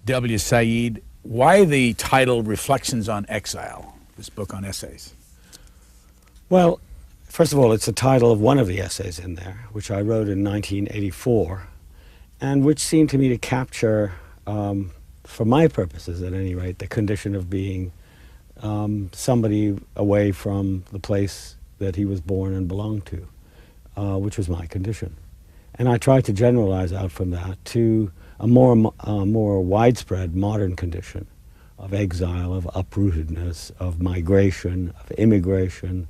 W. Said, why the title Reflections on Exile, this book on essays? Well, first of all, it's the title of one of the essays in there, which I wrote in 1984, and which seemed to me to capture, for my purposes at any rate, the condition of being somebody away from the place that he was born and belonged to, which was my condition. And I tried to generalize out from that to a more widespread modern condition of exile, of uprootedness, of migration, of immigration,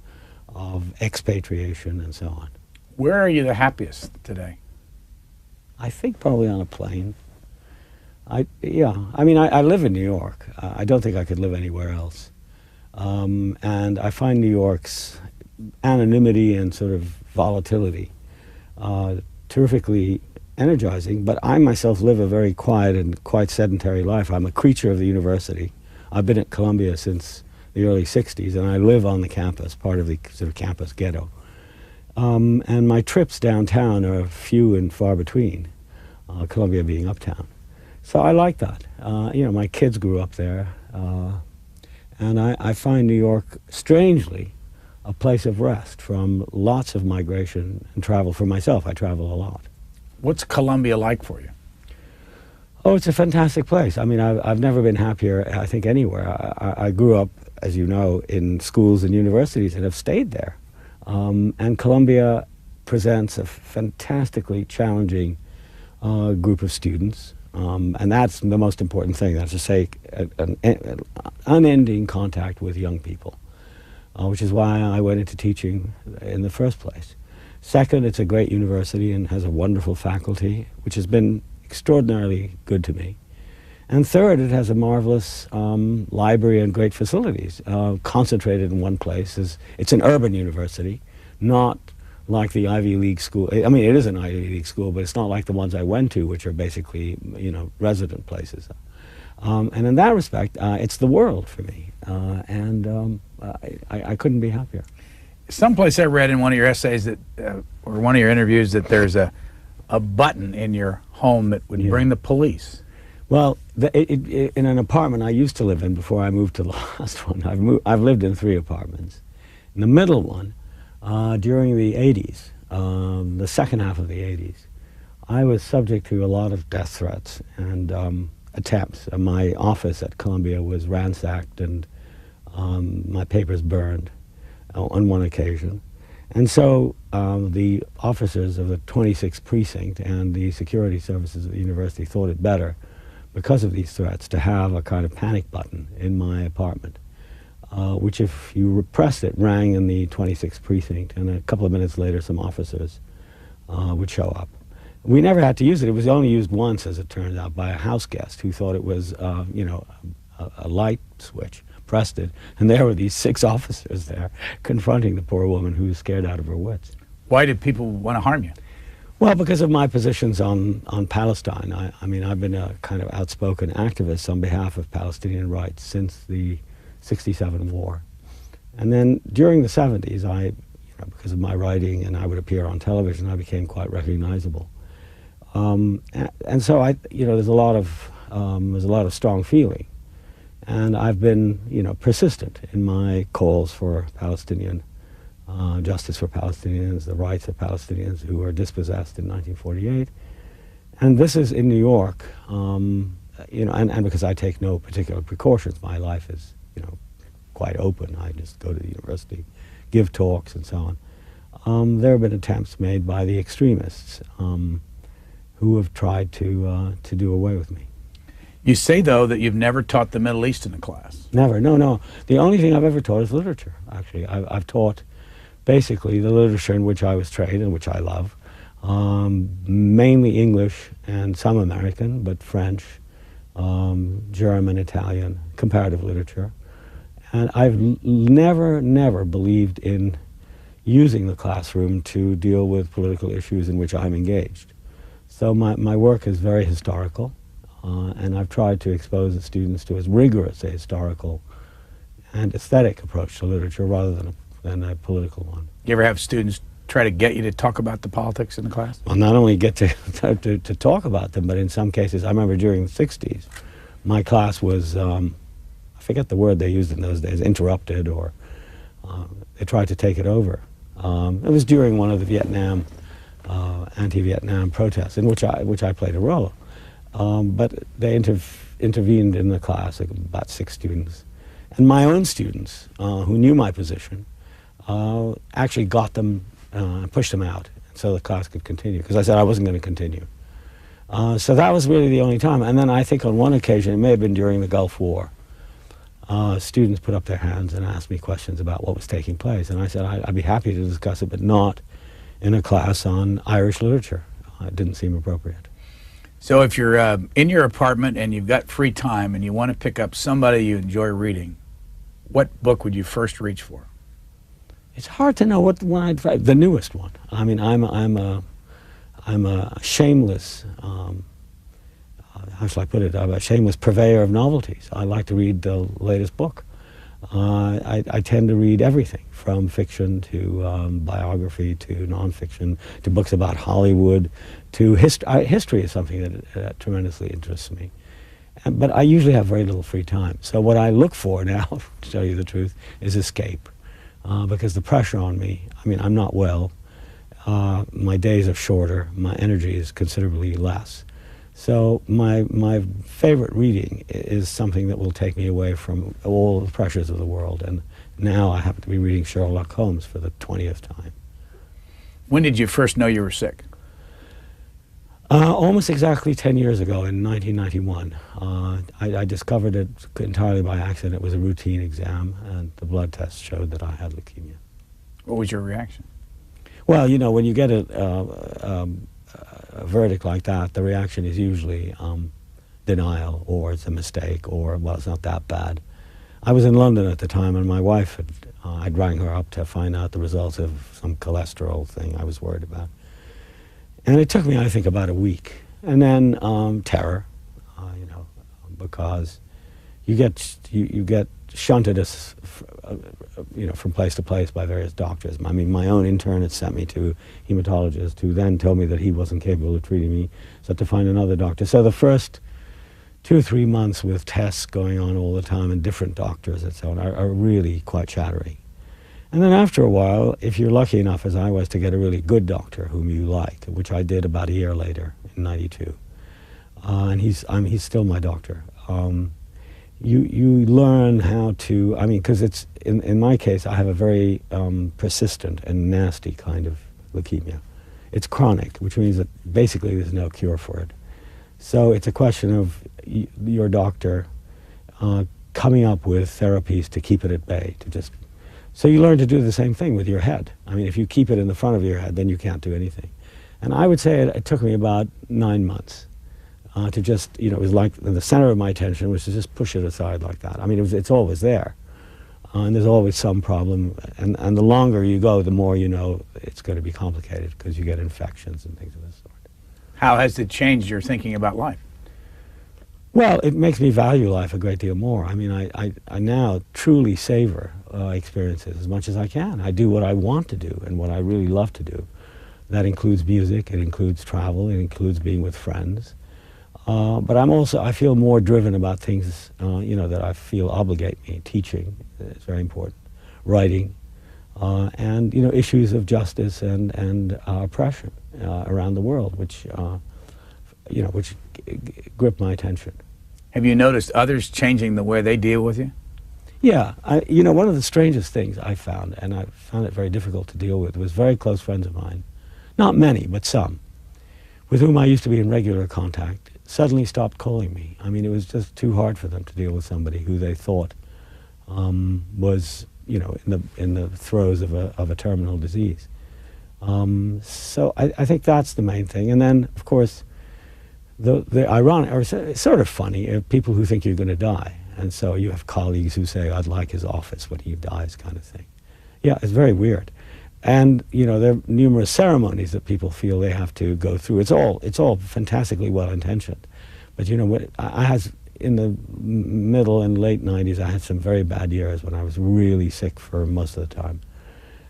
of expatriation, and so on. Where are you the happiest today? I think probably on a plane. I live in New York. I don't think I could live anywhere else. And I find New York's anonymity and sort of volatility terrifically energizing, but I myself live a very quiet and quite sedentary life. I'm a creature of the university. I've been at Columbia since the early 60s, and I live on the campus, part of the sort of campus ghetto. And my trips downtown are few and far between, Columbia being uptown. So I like that. My kids grew up there, and I find New York, strangely, a place of rest from lots of migration and travel. For myself, I travel a lot. What's Columbia like for you? Oh, it's a fantastic place. I mean, I've never been happier, I think, anywhere. I grew up, as you know, in schools and universities and have stayed there. And Columbia presents a fantastically challenging group of students. And that's the most important thing, that's to say, an unending contact with young people, which is why I went into teaching in the first place. Second, it's a great university and has a wonderful faculty, which has been extraordinarily good to me. And third, it has a marvelous library and great facilities concentrated in one place. It's an urban university, not like the Ivy League school. I mean, it is an Ivy League school, but it's not like the ones I went to, which are basically, resident places. And in that respect, it's the world for me. I couldn't be happier. Someplace I read in one of your essays or one of your interviews that there's a button in your home that would bring the police. Well, in an apartment I used to live in before I moved to the last one, I've lived in 3 apartments. In the middle one, during the 80s, the second half of the 80s, I was subject to a lot of death threats and attempts. My office at Columbia was ransacked and my papers burned on one occasion. And so the officers of the 26th precinct and the security services of the university thought it better, because of these threats, to have a kind of panic button in my apartment, which if you pressed it, rang in the 26th precinct, and a couple of minutes later some officers would show up. We never had to use it. It was only used once, as it turns out, by a house guest who thought it was, a light switch. Pressed it, and there were these 6 officers there confronting the poor woman who was scared out of her wits. Why did people want to harm you? Well, because of my positions on Palestine. I mean, I've been a kind of outspoken activist on behalf of Palestinian rights since the '67 war. And then during the '70s, because of my writing and I would appear on television, I became quite recognizable. And so there's a lot of strong feeling. And I've been, persistent in my calls for Palestinian justice for Palestinians, the rights of Palestinians who were dispossessed in 1948. And this is in New York, and because I take no particular precautions, my life is, quite open. I just go to the university, give talks, and so on. There have been attempts made by the extremists who have tried to do away with me. You say, though, that you've never taught the Middle East in a class. Never, no. The only thing I've ever taught is literature, actually. I've taught basically the literature in which I was trained and which I love, mainly English and some American, but French, German, Italian, comparative literature. And I've never believed in using the classroom to deal with political issues in which I'm engaged. So my work is very historical. And I've tried to expose the students to as rigorous a historical and aesthetic approach to literature rather than a political one. You ever have students try to get you to talk about the politics in the class? Well, not only get to talk about them, but in some cases, I remember during the 60s, my class was, I forget the word they used in those days, interrupted, or they tried to take it over. It was during one of the Vietnam, anti-Vietnam protests, in which I played a role. But they intervened in the class, like about 6 students. And my own students, who knew my position, actually got them, pushed them out, so the class could continue, because I said I wasn't going to continue. So that was really the only time. And then I think on one occasion, it may have been during the Gulf War, students put up their hands and asked me questions about what was taking place. And I said I'd be happy to discuss it, but not in a class on Irish literature. It didn't seem appropriate. So if you're in your apartment and you've got free time and you want to pick up somebody you enjoy reading, what book would you first reach for? It's hard to know what one I'd try. The newest one. I mean, I'm a shameless, how shall I put it? I'm a shameless purveyor of novelties. I like to read the latest book. I tend to read everything, from fiction to biography to nonfiction to books about Hollywood to history is something that tremendously interests me. But I usually have very little free time. So what I look for now, to tell you the truth, is escape. Because the pressure on me, I mean, I'm not well. My days are shorter. My energy is considerably less. So my favorite reading is something that will take me away from all the pressures of the world. And now I happen to be reading Sherlock Holmes for the 20th time. When did you first know you were sick? Almost exactly 10 years ago, in 1991. I discovered it entirely by accident. It was a routine exam, and the blood test showed that I had leukemia. What was your reaction? Well, you know, when you get a verdict like that, the reaction is usually denial, or it's a mistake, or, well, it's not that bad. I was in London at the time, and my wife I'd rang her up to find out the results of some cholesterol thing I was worried about. And it took me, I think, about a week. And then terror, you know, because you get shunted you know, from place to place by various doctors. I mean, my own intern had sent me to a hematologist, who then told me that he wasn't capable of treating me, so I had to find another doctor. So the first 2 or 3 months with tests going on all the time and different doctors and so on are really quite shattering. And then after a while, if you're lucky enough, as I was, to get a really good doctor whom you like, which I did about a year later, in '92, and he's still my doctor. You learn how to, I mean, because it's, in my case, I have a very persistent and nasty kind of leukemia. It's chronic, which means that basically there's no cure for it. So it's a question of your doctor coming up with therapies to keep it at bay, to just. So you learn to do the same thing with your head. I mean, if you keep it in the front of your head, then you can't do anything. And I would say it took me about 9 months to just, you know, it was like the center of my attention was to just push it aside like that. I mean, it's always there. And there's always some problem. And the longer you go, the more you know it's going to be complicated, because you get infections and things of this sort. How has it changed your thinking about life? Well, it makes me value life a great deal more. I mean, I now truly savor experiences as much as I can. I do what I want to do and what I really love to do. That includes music, it includes travel, it includes being with friends. But I feel more driven about things, you know, that I feel obligate me. Teaching is very important. Writing, and, you know, issues of justice and oppression around the world, which, you know, which grip my attention. Have you noticed others changing the way they deal with you? Yeah, you know, one of the strangest things I found, and I found it very difficult to deal with, was very close friends of mine, not many, but some, with whom I used to be in regular contact, suddenly stopped calling me. I mean, it was just too hard for them to deal with somebody who they thought was, you know, in the throes of a terminal disease. So I think that's the main thing. And then, of course, the ironic, or sort of funny, people who think you're going to die. And so you have colleagues who say, I'd like his office when he dies, kind of thing. Yeah, it's very weird. And, you know, there are numerous ceremonies that people feel they have to go through. It's all fantastically well-intentioned. But, you know, I had, in the middle and late 90s, I had some very bad years when I was really sick for most of the time.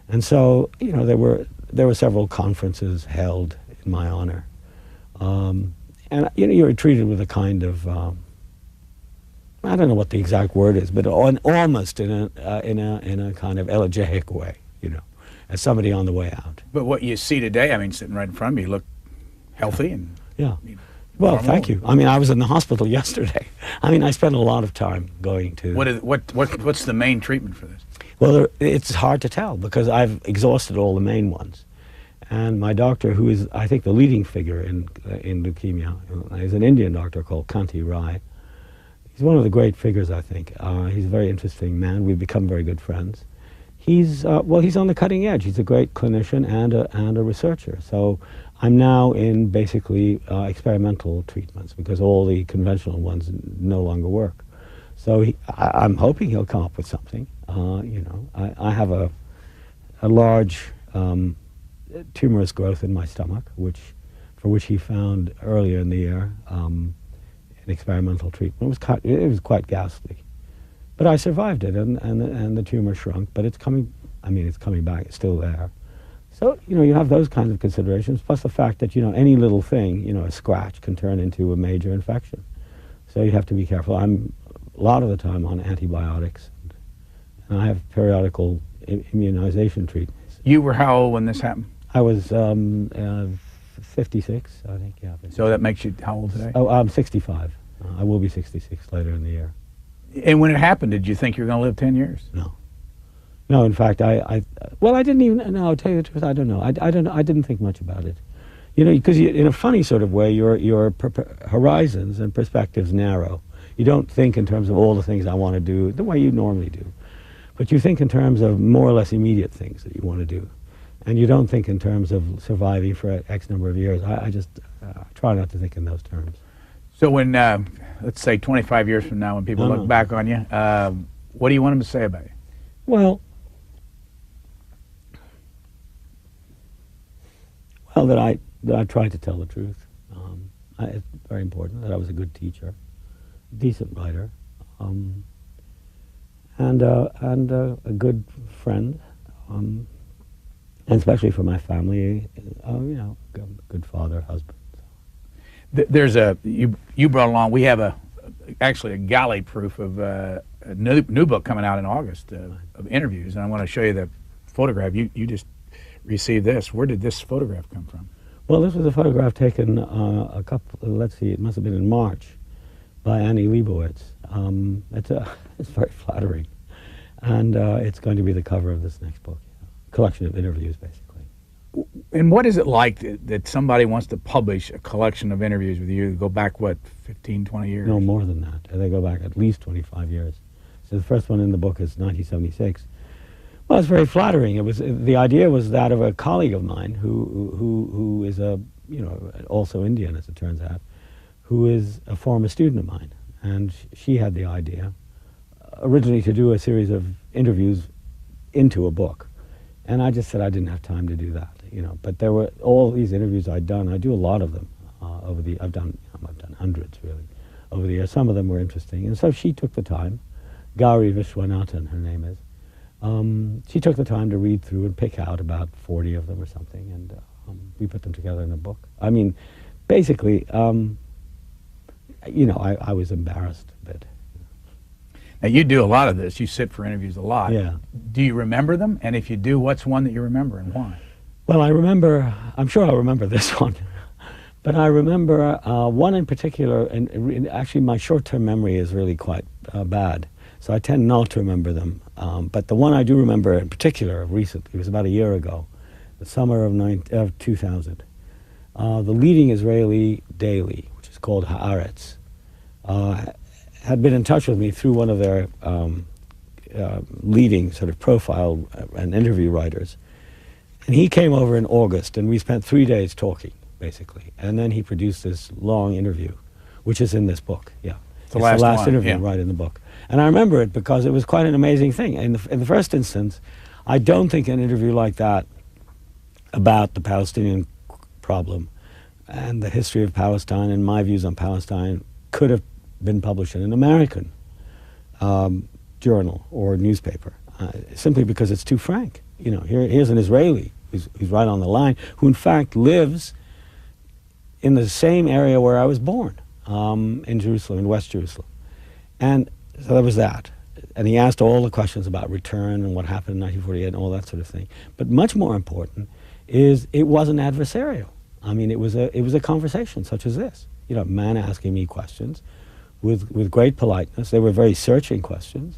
And so, you know, there were there were several conferences held in my honor. And you were treated with a kind of, I don't know what the exact word is, but almost in a kind of elegiac way, as somebody on the way out. But what you see today, I mean, sitting right in front of me, you look healthy and yeah. Well, thank you. I mean, I was in the hospital yesterday. I mean, I spent a lot of time going to. What's the main treatment for this? Well, it's hard to tell because I've exhausted all the main ones. And my doctor, who is, I think, the leading figure in leukemia, is an Indian doctor called Kanti Rai. He's one of the great figures, I think. He's a very interesting man. We've become very good friends. He's on the cutting edge. He's a great clinician and a researcher. So I'm now in basically experimental treatments because all the conventional ones no longer work. So I'm hoping he'll come up with something. I have a large tumorous growth in my stomach, for which he found earlier in the year an experimental treatment. It was quite ghastly, but I survived it, and the tumor shrunk. But it's coming. I mean, it's coming back. It's still there. So you have those kinds of considerations, plus the fact that any little thing, a scratch, can turn into a major infection. So you have to be careful. I'm a lot of the time on antibiotics, and I have periodical immunization treatments. You were how old when this happened? I was 56, I think. Yeah. 56. So that makes you how old today? Oh, I'm 65. I will be 66 later in the year. And when it happened, did you think you were going to live 10 years? No, in fact, I didn't even, no, I'll tell you the truth, I don't know. I don't know, I didn't think much about it. Because in a funny sort of way, your horizons and perspectives narrow. You don't think in terms of all the things I want to do the way you normally do. But you think in terms of more or less immediate things that you want to do. And you don't think in terms of surviving for X number of years. I just try not to think in those terms. So when, let's say 25 years from now, when people look back on you, what do you want them to say about you? Well, that I tried to tell the truth. It's very important that I was a good teacher, decent writer, and a good friend, and especially for my family, good father, husband. There's you brought along. We have actually a galley proof of a new book coming out in August of interviews, and I want to show you the photograph. You just received this. Where did this photograph come from? Well, this was a photograph taken it must have been in March, by Annie Leibovitz. It's very flattering, and it's going to be the cover of this next book. Collection of interviews, basically. And what is it like that somebody wants to publish a collection of interviews with you that go back, 15, 20 years? No, more than that. They go back at least 25 years. So the first one in the book is 1976. Well, it's very flattering. The idea was that of a colleague of mine who is also Indian, as it turns out, who is a former student of mine. And she had the idea originally to do a series of interviews into a book. And I just said I didn't have time to do that, But there were all these interviews I'd done. I do a lot of them I've done hundreds, really, over the years. Some of them were interesting. And so she took the time. Gauri Vishwanathan, her name is. She took the time to read through and pick out about 40 of them or something, and we put them together in a book. I mean, basically, I was embarrassed a bit. Now, you do a lot of this. You sit for interviews a lot. Yeah. Do you remember them? And if you do, what's one that you remember and why? Well, I'm sure I'll remember this one. But I remember one in particular, and actually my short-term memory is really quite bad. So I tend not to remember them. But the one I do remember in particular recently, it was about a year ago, the summer of 2000. The leading Israeli daily, which is called Haaretz, had been in touch with me through one of their leading sort of profile and interview writers. And he came over in August, and we spent 3 days talking, basically. And then he produced this long interview, which is in this book, yeah. It's the last interview, right, in the book. And I remember it because it was quite an amazing thing. In the first instance, I don't think an interview like that about the Palestinian problem and the history of Palestine and my views on Palestine could have been published in an American journal or newspaper, simply because it's too frank. Here's an Israeli who's right on the line, who in fact lives in the same area where I was born, in Jerusalem, in West Jerusalem. And so there was that. And he asked all the questions about return and what happened in 1948 and all that sort of thing. But much more important is it wasn't adversarial. I mean, it was a conversation such as this. You know, a man asking me questions with great politeness. They were very searching questions.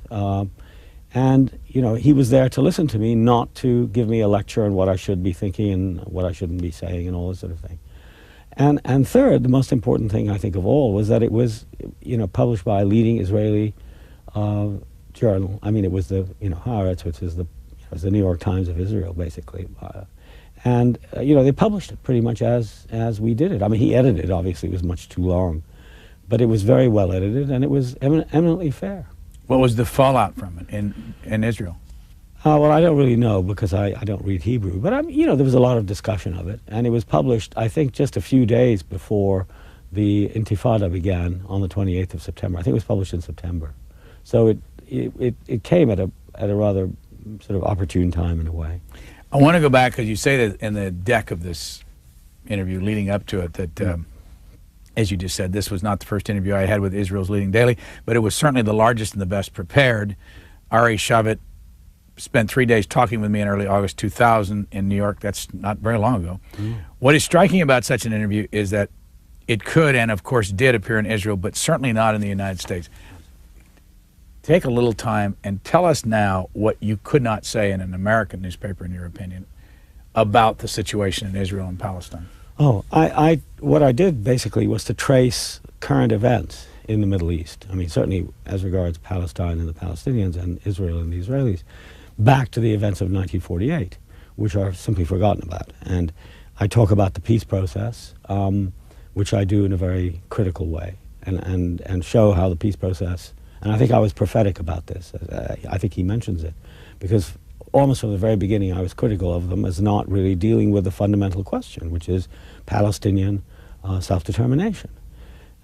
And, you know, he was there to listen to me, not to give me a lecture on what I should be thinking and what I shouldn't be saying and all this sort of thing. And third, the most important thing I think of all was that it was, you know, published by a leading Israeli journal. I mean, it was the, you know, Haaretz, which is the New York Times of Israel, basically. And you know, they published it pretty much as we did it. I mean, he edited it, obviously, it was much too long. But it was very well edited, and it was eminently fair. What was the fallout from it in Israel? Well, I don't really know because I don't read Hebrew. But, you know, there was a lot of discussion of it. And it was published, I think, just a few days before the Intifada began on the 28th of September. I think it was published in September. So it came at a rather sort of opportune time in a way. I want to go back because you say that in the deck of this interview leading up to it that, as you just said, this was not the first interview I had with Israel's leading daily, but it was certainly the largest and the best prepared. Ari Shavit spent 3 days talking with me in early August 2000 in New York. That's not very long ago. What is striking about such an interview is that it could and, of course, did appear in Israel, but certainly not in the United States. Take a little time and tell us now what you could not say in an American newspaper, in your opinion, about the situation in Israel and Palestine. Oh, what I did basically was to trace current events in the Middle East. I mean, certainly as regards Palestine and the Palestinians and Israel and the Israelis, back to the events of 1948, which are simply forgotten about. And I talk about the peace process, which I do in a very critical way, and show how the peace process. And I think I was prophetic about this. I think he mentions it, because almost from the very beginning I was critical of them as not really dealing with the fundamental question, which is Palestinian self-determination.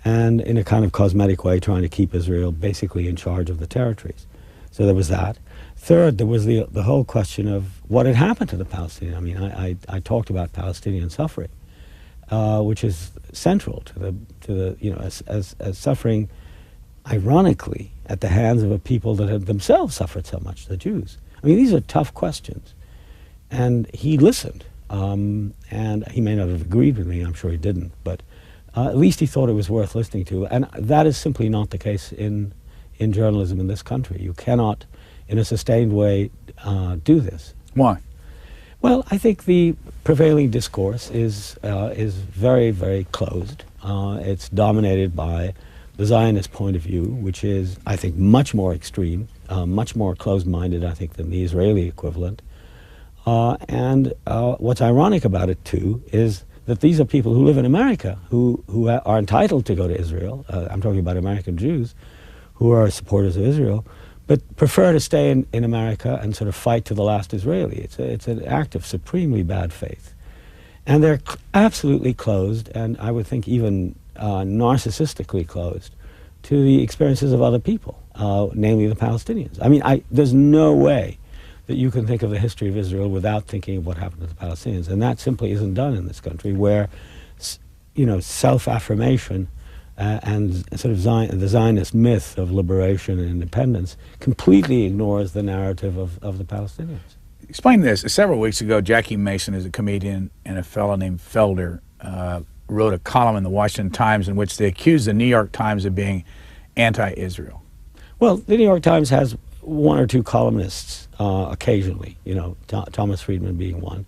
And in a kind of cosmetic way, trying to keep Israel basically in charge of the territories. So there was that. Third, there was the whole question of what had happened to the Palestinians. I mean, I talked about Palestinian suffering, which is central to the you know, as suffering, ironically, at the hands of a people that had themselves suffered so much, the Jews. I mean, these are tough questions. And he listened, and he may not have agreed with me, I'm sure he didn't, but at least he thought it was worth listening to. And that is simply not the case in journalism in this country. You cannot, in a sustained way, do this. Why? Well, I think the prevailing discourse is very, very closed. It's dominated by the Zionist point of view, which is, I think, much more extreme, much more closed-minded, I think, than the Israeli equivalent. And what's ironic about it, too, is that these are people who live in America, who are entitled to go to Israel. I'm talking about American Jews, who are supporters of Israel, but prefer to stay in America and sort of fight to the last Israeli. It's an act of supremely bad faith. And they're absolutely closed, and I would think even narcissistically closed to the experiences of other people, namely the Palestinians. I mean, there's no way that you can think of the history of Israel without thinking of what happened to the Palestinians, and that simply isn't done in this country, where, you know, self-affirmation and sort of the Zionist myth of liberation and independence completely ignores the narrative of the Palestinians. Explain this. Several weeks ago, Jackie Mason is a comedian, and a fellow named Felder wrote a column in the Washington Times in which they accused the New York Times of being anti-Israel. Well, the New York Times has one or two columnists occasionally, you know, Thomas Friedman being one,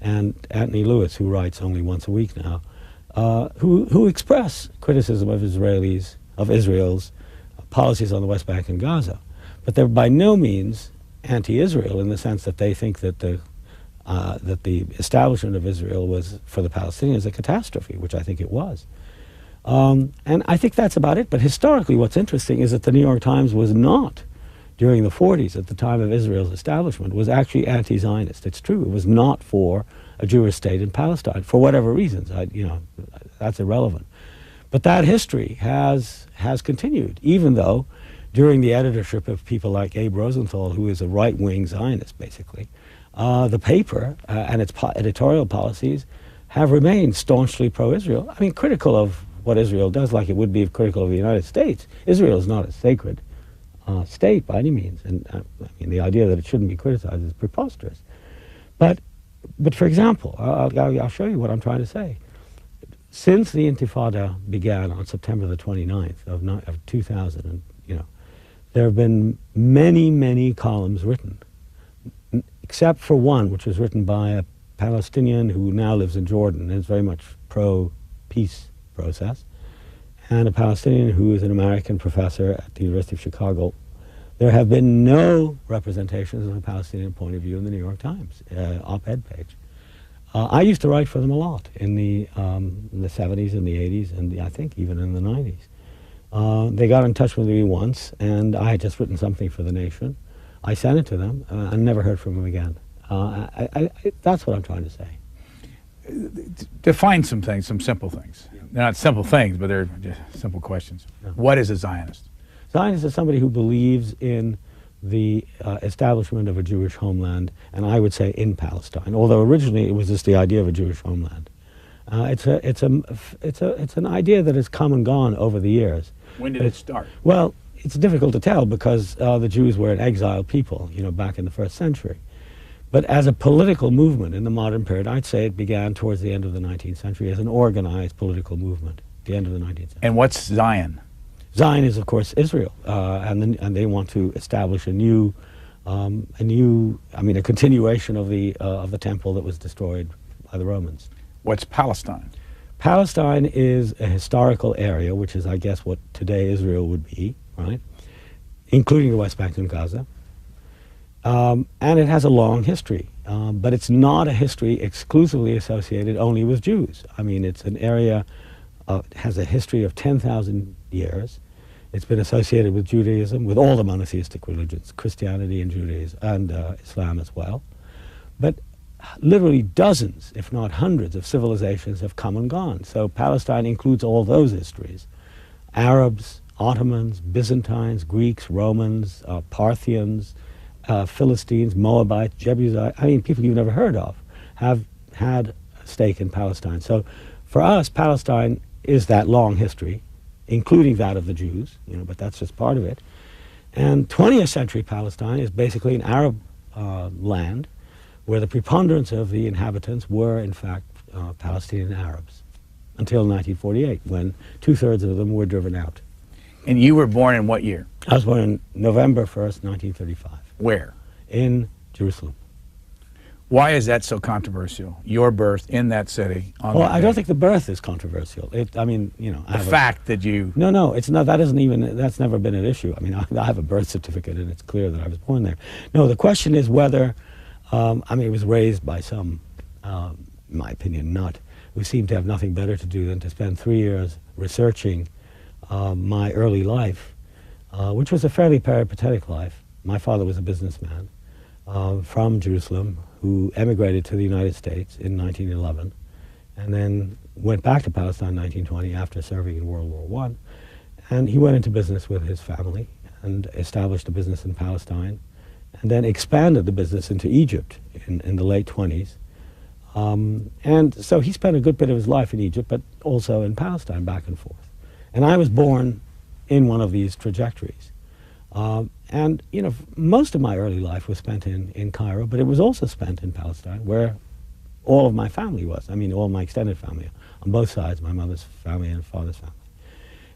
and Anthony Lewis, who writes only once a week now, who express criticism of Israel's policies on the West Bank and Gaza. But they're by no means anti-Israel in the sense that they think that the establishment of Israel was, for the Palestinians, a catastrophe, which I think it was. And I think that's about it. But historically, what's interesting is that the New York Times was not, during the 40s, at the time of Israel's establishment, was actually anti-Zionist. It's true. It was not for a Jewish state in Palestine, for whatever reasons. You know, that's irrelevant. But that history has continued, even though during the editorship of people like Abe Rosenthal, who is a right-wing Zionist, basically, the paper and its editorial policies have remained staunchly pro-Israel. I mean, critical of what Israel does, like it would be critical of the United States. Israel is not a sacred state by any means, and I mean, the idea that it shouldn't be criticized is preposterous. But for example, I'll show you what I'm trying to say. Since the Intifada began on September the 29th of 2000, and, there have been many, many columns written, except for one, which was written by a Palestinian who now lives in Jordan and is very much pro-peace process, and a Palestinian who is an American professor at the University of Chicago. There have been no representations of the Palestinian point of view in the New York Times op-ed page. I used to write for them a lot in the 70s and the 80s and I think even in the 90s. They got in touch with me once, and I had just written something for The Nation. I sent it to them and never heard from them again. That's what I'm trying to say. Define some things, some simple things. They're not simple things, but they're just simple questions. Yeah. What is a Zionist? Zionist is somebody who believes in the establishment of a Jewish homeland, and I would say in Palestine, although originally it was just the idea of a Jewish homeland. It's an idea that has come and gone over the years. When did it start? Well, it's difficult to tell because the Jews were an exiled people, back in the first century. But as a political movement in the modern period, I'd say it began towards the end of the 19th century as an organized political movement, at the end of the 19th century. And what's Zion? Zion is, of course, Israel, and they want to establish a continuation of the temple that was destroyed by the Romans. What's Palestine? Palestine is a historical area, which is, I guess, what today Israel would be, right? Including the West Bank and Gaza. And it has a long history, but it's not a history exclusively associated only with Jews. I mean, it's an area, has a history of 10,000 years. It's been associated with Judaism, with all the monotheistic religions, Christianity and Judaism, and Islam as well. But literally dozens, if not hundreds, of civilizations have come and gone. So Palestine includes all those histories. Arabs, Ottomans, Byzantines, Greeks, Romans, Parthians, Philistines, Moabites, Jebusites, people you've never heard of, have had a stake in Palestine. So for us, Palestine is that long history, including that of the Jews, but that's just part of it. And 20th century Palestine is basically an Arab land where the preponderance of the inhabitants were, in fact, Palestinian Arabs, until 1948, when 2/3 of them were driven out. And you were born in what year? I was born on November 1st, 1935. Where? In Jerusalem. Why is that so controversial? Your birth in that city. Well, I don't think the birth is controversial. The fact that you... No, it's not. That isn't even. That's never been an issue. I mean, I have a birth certificate, and it's clear that I was born there. No, the question is whether. It was raised by some, in my opinion, nut who seemed to have nothing better to do than to spend 3 years researching my early life, which was a fairly peripatetic life. My father was a businessman from Jerusalem who emigrated to the United States in 1911 and then went back to Palestine in 1920 after serving in World War I. And he went into business with his family and established a business in Palestine and then expanded the business into Egypt in the late 20s. And so he spent a good bit of his life in Egypt, but also in Palestine, back and forth. And I was born in one of these trajectories. And most of my early life was spent in Cairo, but it was also spent in Palestine, where all of my family was. I mean, all my extended family, on both sides, my mother's family and father's family.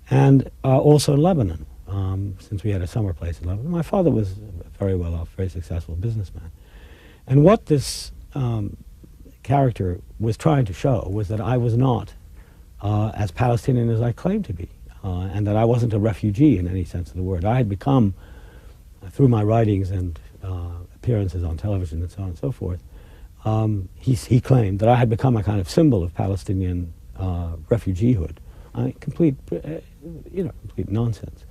And also in Lebanon, since we had a summer place in Lebanon. My father was very well off, very successful businessman. And what this character was trying to show was that I was not as Palestinian as I claimed to be, and that I wasn't a refugee in any sense of the word. I had become, through my writings and appearances on television and so on and so forth, he claimed that I had become a kind of symbol of Palestinian refugeehood. Complete nonsense.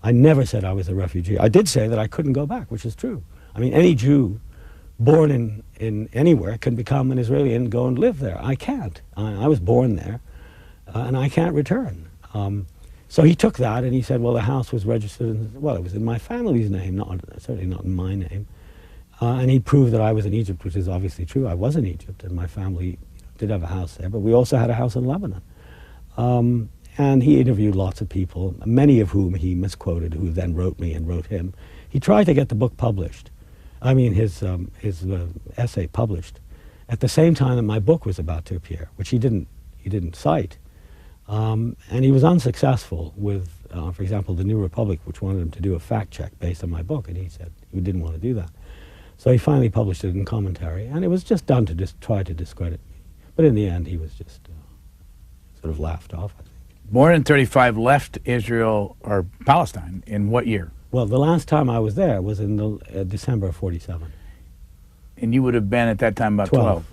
I never said I was a refugee. I did say that I couldn't go back, which is true. I mean, any Jew born in anywhere can become an Israeli and go and live there. I can't. I was born there, and I can't return. So he took that and he said, well, the house was registered, it was in my family's name, certainly not in my name. And he proved that I was in Egypt, which is obviously true. I was in Egypt, and my family did have a house there, but we also had a house in Lebanon. And he interviewed lots of people, many of whom he misquoted, who then wrote me and wrote him. He tried to get the book published, I mean his essay published, at the same time that my book was about to appear, which he didn't cite. And he was unsuccessful with, for example, the New Republic, which wanted him to do a fact check based on my book, and he said he didn't want to do that. So he finally published it in commentary, and it was just done to just try to discredit me. But in the end, he was just sort of laughed off, I think. Born in 35, left Israel or Palestine in what year? Well, the last time I was there was in the December of 47. And you would have been at that time about 12.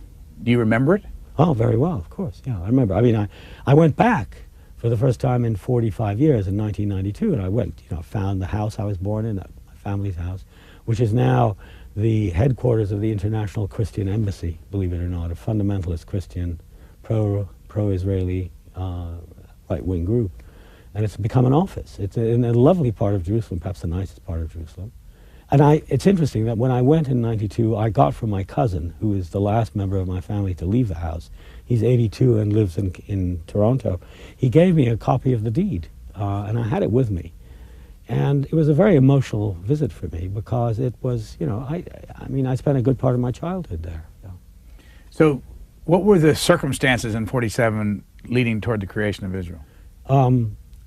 Do you remember it? Oh, very well, of course. Yeah, I remember. I mean, I went back for the first time in 45 years in 1992, and I went, found the house I was born in, my family's house, which is now the headquarters of the International Christian Embassy, believe it or not, a fundamentalist Christian, pro-Israeli right-wing group. And it's become an office. It's in a lovely part of Jerusalem, perhaps the nicest part of Jerusalem. And it's interesting that when I went in 92, I got from my cousin, who is the last member of my family to leave the house. He's 82 and lives in Toronto. He gave me a copy of the deed, and I had it with me. And it was a very emotional visit for me because it was, I mean, I spent a good part of my childhood there. Yeah. So what were the circumstances in 47 leading toward the creation of Israel?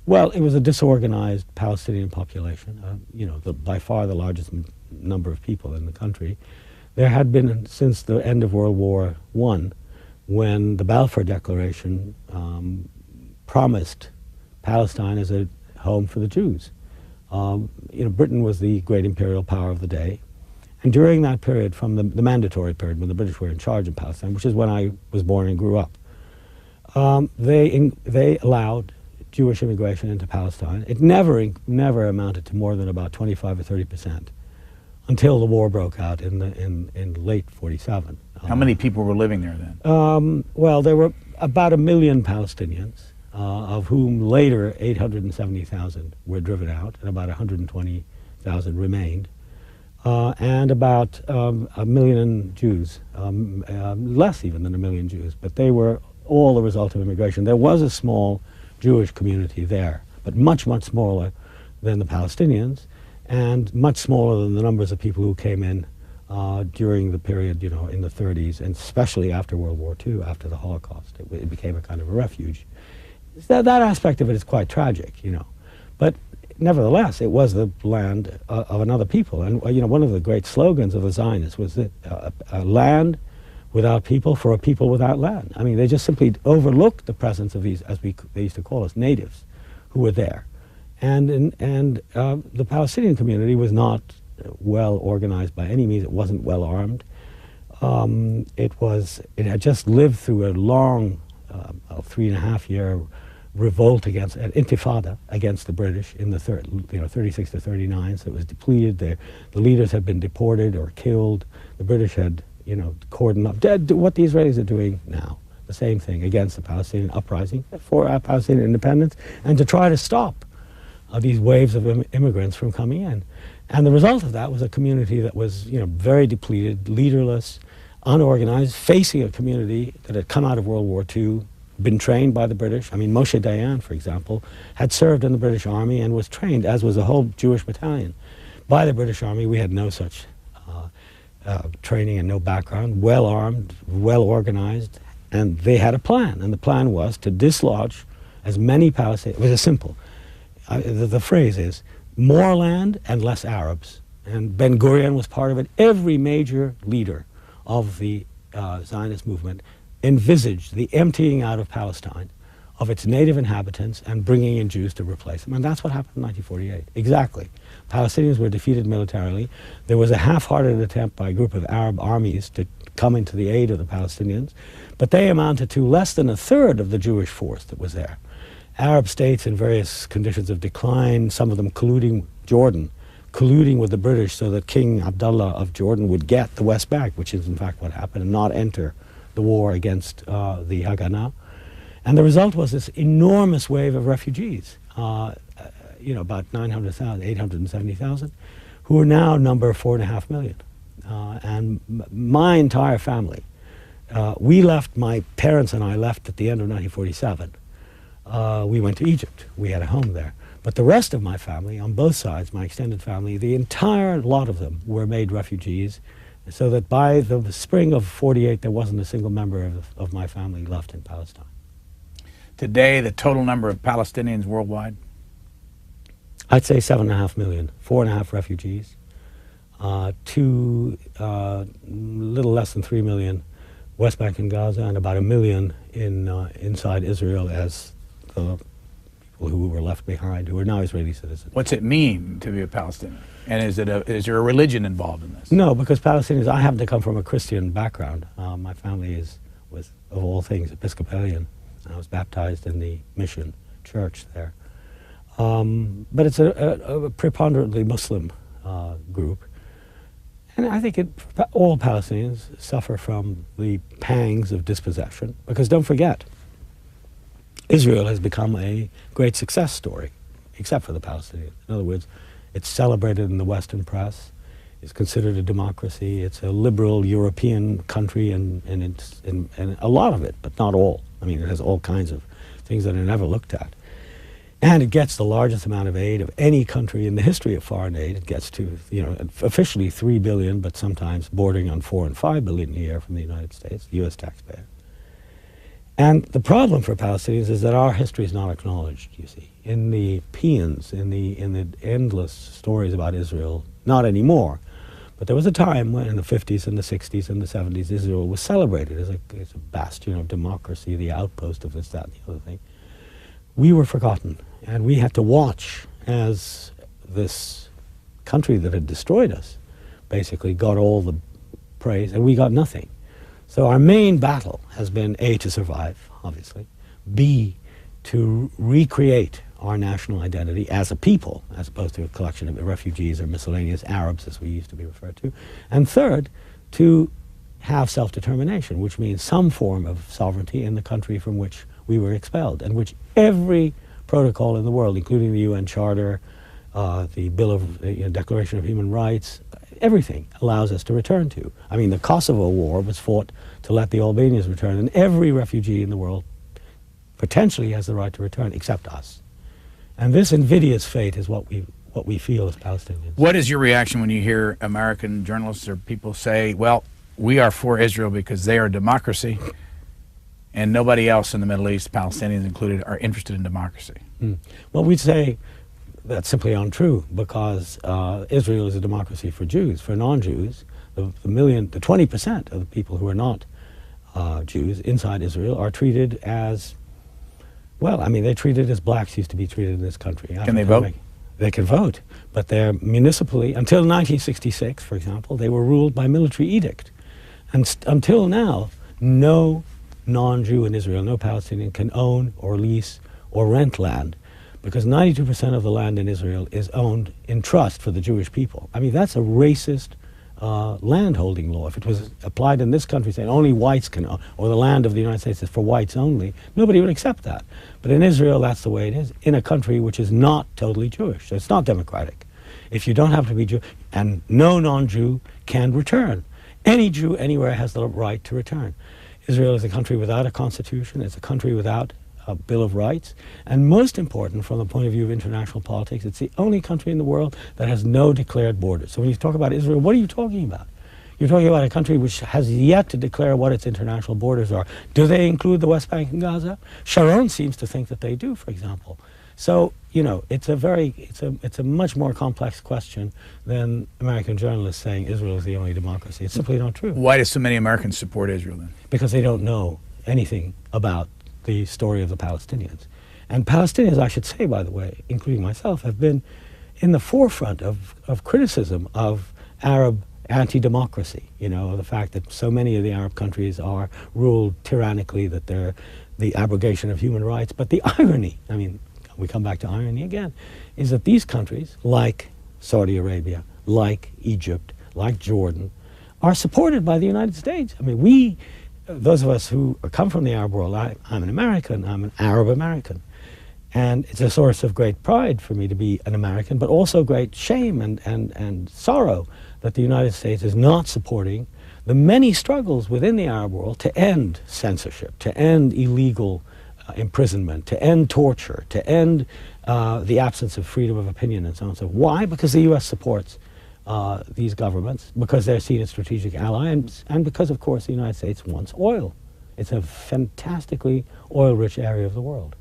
Well, it was a disorganized Palestinian population, by far the largest number of people in the country. There had been, since the end of World War I, when the Balfour Declaration promised Palestine as a home for the Jews. Britain was the great imperial power of the day. And during that period, from the mandatory period when the British were in charge of Palestine, which is when I was born and grew up, they allowed Jewish immigration into Palestine. It never amounted to more than about 25 or 30% until the war broke out in late 47. How many people were living there then? Well, there were about 1 million Palestinians, of whom later 870,000 were driven out, and about 120,000 remained, and about 1 million Jews, less even than 1 million Jews, but they were all the result of immigration. There was a small Jewish community there, but much, much smaller than the Palestinians, and much smaller than the numbers of people who came in during the period, in the 30s, and especially after World War II, after the Holocaust. It became a kind of a refuge. That aspect of it is quite tragic, But nevertheless, it was the land of another people. And, one of the great slogans of the Zionists was that a land without people for a people without land. I mean, they just simply overlooked the presence of these, they used to call us, natives, who were there. And the Palestinian community was not well organized by any means. It wasn't well armed. It had just lived through a long 3.5-year revolt against an intifada against the British in the 36 to 39. So it was depleted. The leaders had been deported or killed. The British had cordoned up. What the Israelis are doing now, the same thing against the Palestinian uprising for Palestinian independence, and to try to stop these waves of immigrants from coming in. And the result of that was a community that was, very depleted, leaderless, unorganized, facing a community that had come out of World War II, been trained by the British. I mean, Moshe Dayan, for example, had served in the British Army and was trained, as was a whole Jewish battalion, by the British Army. We had no such training and no background, well armed, well organized, and they had a plan. And the plan was to dislodge as many Palestinians. It was simple. The phrase is, more land and less Arabs. And Ben Gurion was part of it. Every major leader of the Zionist movement envisaged the emptying out of Palestine of its native inhabitants and bringing in Jews to replace them. And that's what happened in 1948. Exactly. Palestinians were defeated militarily. There was a half-hearted attempt by a group of Arab armies to come into the aid of the Palestinians, but they amounted to less than a third of the Jewish force that was there. Arab states in various conditions of decline, some of them colluding, Jordan, colluding with the British so that King Abdullah of Jordan would get the West Bank, which is in fact what happened, and not enter the war against the Haganah. And the result was this enormous wave of refugees, about 900,000, 870,000, who are now number 4.5 million. and my entire family, we left, my parents and I left at the end of 1947. We went to Egypt. We had a home there. But the rest of my family, on both sides, my extended family, the entire lot of them were made refugees, so that by the spring of '48, there wasn't a single member of my family left in Palestine. Today, the total number of Palestinians worldwide? I'd say 7.5 million, 4.5 refugees, little less than 3 million West Bank and Gaza, and about 1 million inside Israel as the people who were left behind, who are now Israeli citizens. What's it mean to be a Palestinian? And is there a religion involved in this? No, because Palestinians, I happen to come from a Christian background. My family was, of all things, Episcopalian. I was baptized in the mission church there. But it's a preponderantly Muslim group. And I think all Palestinians suffer from the pangs of dispossession, because don't forget, Israel has become a great success story, except for the Palestinians. In other words, it's celebrated in the Western press, it's considered a democracy, it's a liberal European country, and a lot of it, but not all. I mean, it has all kinds of things that are never looked at. And it gets the largest amount of aid of any country in the history of foreign aid. It gets to, officially $3 billion, but sometimes bordering on $4 and $5 billion a year from the United States, the U.S. taxpayer. And the problem for Palestinians is that our history is not acknowledged, you see. In the paeans, in the endless stories about Israel, not anymore, but there was a time when in the 50s and the 60s and the 70s, Israel was celebrated as a bastion of democracy, the outpost of this, that, and the other thing. We were forgotten, and we had to watch as this country that had destroyed us basically got all the praise, and we got nothing. So our main battle has been A, to survive, obviously, B, to recreate our national identity as a people, as opposed to a collection of refugees or miscellaneous Arabs, as we used to be referred to, and third, to have self-determination, which means some form of sovereignty in the country from which we were expelled, and which every protocol in the world, including the UN Charter, the Bill of Declaration of Human Rights, everything allows us to return to. I mean, the Kosovo War was fought to let the Albanians return, and every refugee in the world potentially has the right to return, except us. And this invidious fate is what we feel as Palestinians. What is your reaction when you hear American journalists or people say, well, we are for Israel because they are a democracy, and nobody else in the Middle East, Palestinians included, are interested in democracy? Well, we'd say that's simply untrue, because Israel is a democracy for Jews. For non-Jews, the 20% of the people who are not Jews inside Israel are treated as, well, I mean, they're treated as blacks used to be treated in this country. Can they vote? They can vote, but they're municipally, until 1966, for example, they were ruled by military edict. And until now, no non-Jew in Israel, no Palestinian, can own or lease or rent land, because 92% of the land in Israel is owned in trust for the Jewish people. I mean, that's a racist landholding law. If it was applied in this country, saying only whites can own, or the land of the United States is for whites only, nobody would accept that. But in Israel, that's the way it is, in a country which is not totally Jewish. So it's not democratic. If you don't have to be Jew, and no non-Jew can return. Any Jew anywhere has the right to return. Israel is a country without a constitution. It's a country without a Bill of Rights. And most important from the point of view of international politics, it's the only country in the world that has no declared borders. So when you talk about Israel, what are you talking about? You're talking about a country which has yet to declare what its international borders are. Do they include the West Bank and Gaza? Sharon seems to think that they do, for example. So, it's a much more complex question than American journalists saying Israel is the only democracy. It's simply not true. Why do so many Americans support Israel then? Because they don't know anything about the story of the Palestinians. And Palestinians, I should say, by the way, including myself, have been in the forefront of criticism of Arab anti-democracy, the fact that so many of the Arab countries are ruled tyrannically, that they're the abrogation of human rights. But the irony, I mean, we come back to irony again, is that these countries, like Saudi Arabia, like Egypt, like Jordan, are supported by the United States. I mean, those of us who come from the Arab world, I'm an American, I'm an Arab American. And it's a source of great pride for me to be an American, but also great shame and sorrow that the United States is not supporting the many struggles within the Arab world to end censorship, to end illegal imprisonment, to end torture, to end the absence of freedom of opinion and so on. So why? Because the U.S. supports these governments, because they're seen as strategic allies, and because, of course, the United States wants oil. It's a fantastically oil-rich area of the world.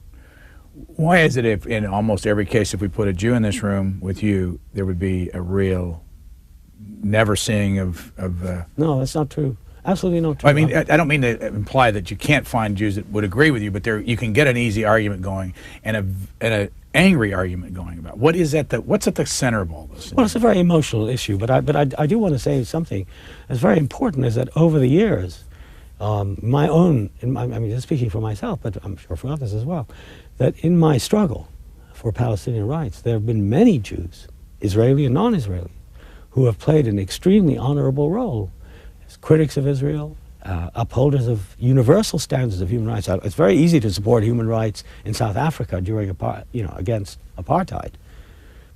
Why is it if in almost every case, if we put a Jew in this room with you, there would be a real never seeing of No, that's not true. Absolutely not true. I mean, I don't mean to imply that you can't find Jews that would agree with you, but you can get an easy argument going and a angry argument going about what is what's at the center of all this. Well, it's a very emotional issue, but I do want to say something that's very important. Is that over the years, speaking for myself, but I'm sure for others as well, that in my struggle for Palestinian rights, there have been many Jews, Israeli and non-Israeli, who have played an extremely honorable role as critics of Israel, upholders of universal standards of human rights. It's very easy to support human rights in South Africa during against apartheid,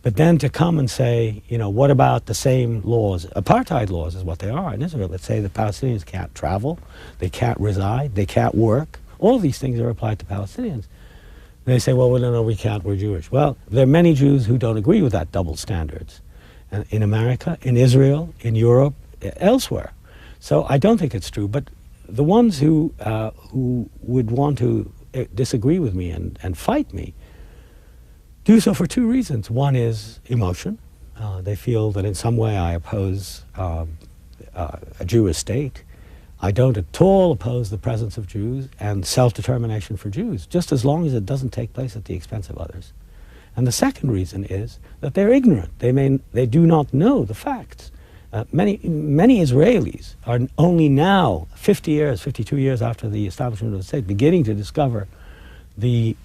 but then to come and say, what about the same laws? Apartheid laws is what they are in Israel that say that Palestinians can't travel, they can't reside, they can't work. All these things are applied to Palestinians. They say, well, no, we can't, we're Jewish. Well, there are many Jews who don't agree with that double standards. In America, in Israel, in Europe, elsewhere. So I don't think it's true. But the ones who would want to disagree with me and fight me do so for two reasons. One is emotion. They feel that in some way I oppose a Jewish state. I don't at all oppose the presence of Jews and self-determination for Jews, just as long as it doesn't take place at the expense of others. And the second reason is that they're ignorant. They do not know the facts. Many Israelis are only now, 52 years after the establishment of the state, beginning to discover the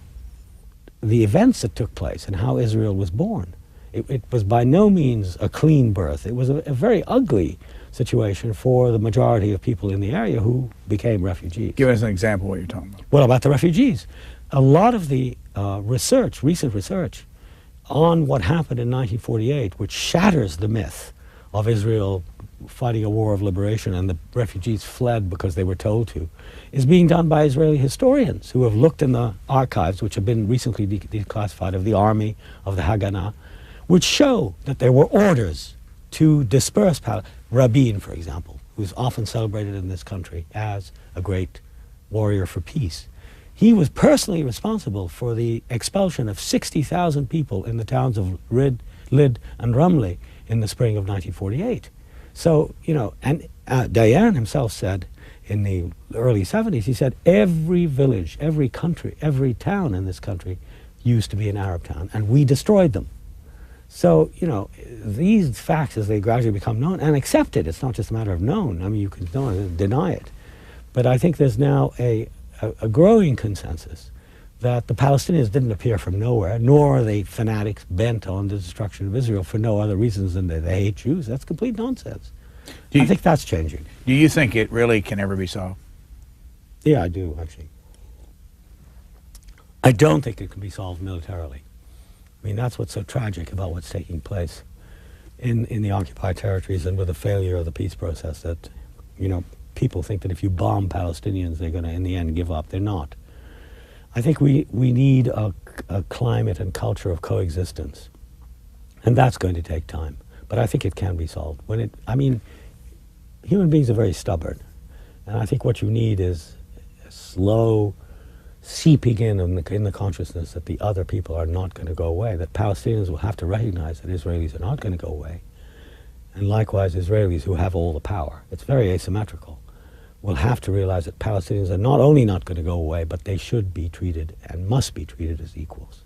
events that took place and how Israel was born. It was by no means a clean birth. It was a very ugly situation for the majority of people in the area who became refugees. Give us an example of what you're talking about. Well, about the refugees. A lot of the recent research on what happened in 1948, which shatters the myth of Israel fighting a war of liberation and the refugees fled because they were told to, is being done by Israeli historians who have looked in the archives, which have been recently declassified, of the army, of the Haganah, which show that there were orders to disperse Rabin, for example, who's often celebrated in this country as a great warrior for peace. He was personally responsible for the expulsion of 60,000 people in the towns of Lid and Ramleh in the spring of 1948. So, and Dayan himself said in the early 70s, he said, every village, every country, every town in this country used to be an Arab town, and we destroyed them. So, these facts, as they gradually become known and accepted, it's not just a matter of known. I mean, you can deny it. But I think there's now a growing consensus that the Palestinians didn't appear from nowhere, nor are they fanatics bent on the destruction of Israel for no other reasons than that they hate Jews. That's complete nonsense. I think that's changing. Do you think it really can ever be solved? Yeah, I do, actually. I don't think it can be solved militarily. I mean, that's what's so tragic about what's taking place in the occupied territories and with the failure of the peace process, that, people think that if you bomb Palestinians, they're going to, in the end, give up. They're not. I think we need a climate and culture of coexistence, and that's going to take time. But I think it can be solved. Human beings are very stubborn, and I think what you need is a slow seeping in the consciousness that the other people are not going to go away, that Palestinians will have to recognize that Israelis are not going to go away, and likewise Israelis who have all the power. It's very asymmetrical. Will have to realize that Palestinians are not only not going to go away, but they should be treated and must be treated as equals.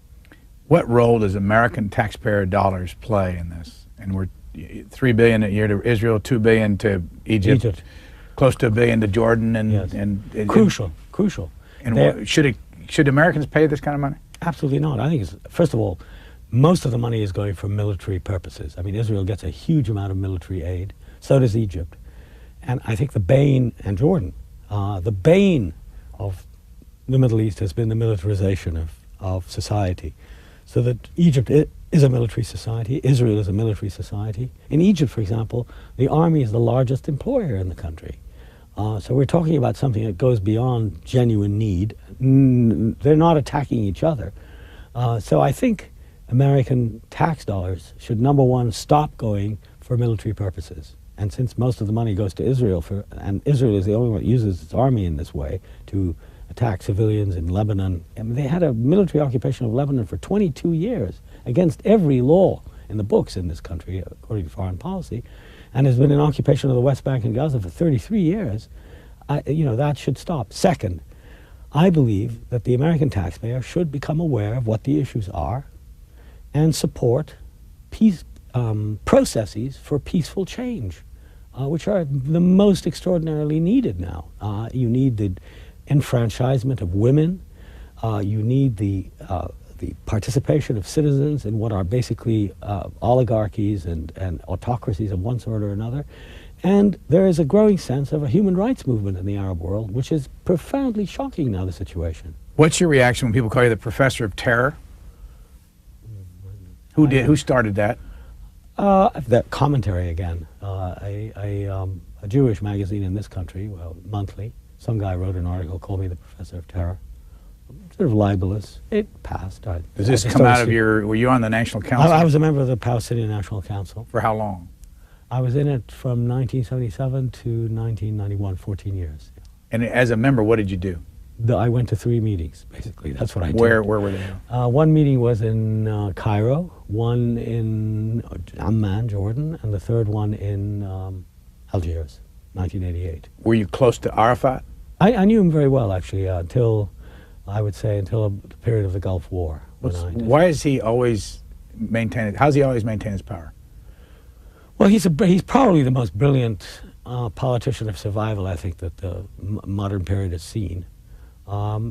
What role does American taxpayer dollars play in this? And we're $3 billion a year to Israel, $2 billion to Egypt. Close to $1 billion to Jordan, and crucial. And should Americans pay this kind of money? Absolutely not. I think first of all, most of the money is going for military purposes. I mean, Israel gets a huge amount of military aid. So does Egypt. And I think the bane, and Jordan, the bane of the Middle East has been the militarization of society. So that Egypt is a military society, Israel is a military society. In Egypt, for example, the army is the largest employer in the country. So we're talking about something that goes beyond genuine need. They're not attacking each other. So I think American tax dollars should, number one, stop going for military purposes. And since most of the money goes to Israel, and Israel is the only one that uses its army in this way to attack civilians in Lebanon. I mean, they had a military occupation of Lebanon for 22 years against every law in the books in this country, according to foreign policy, and has been in occupation of the West Bank and Gaza for 33 years. That should stop. Second, I believe that the American taxpayer should become aware of what the issues are and support peace processes for peaceful change, which are the most extraordinarily needed now. You need the enfranchisement of women. You need the participation of citizens in what are basically oligarchies and autocracies of one sort or another. And there is a growing sense of a human rights movement in the Arab world, which is profoundly shocking now, the situation. What's your reaction when people call you the professor of terror? Who started that? That commentary again. A Jewish magazine in this country, well, monthly, some guy wrote an article, called me the professor of terror. Sort of libelous. It passed. Does this come out of were you on the National Council? I was a member of the Palestinian National Council. For how long? I was in it from 1977 to 1991, 14 years. And as a member, what did you do? I went to 3 meetings, basically. That's what I did. Where were they? One meeting was in Cairo, one in Amman, Jordan, and the third one in Algiers, 1988. Were you close to Arafat? I knew him very well, actually, until the period of the Gulf War. Why is he always maintained? How does he always maintain his power? Well, he's probably the most brilliant politician of survival, I think, that the modern period has seen.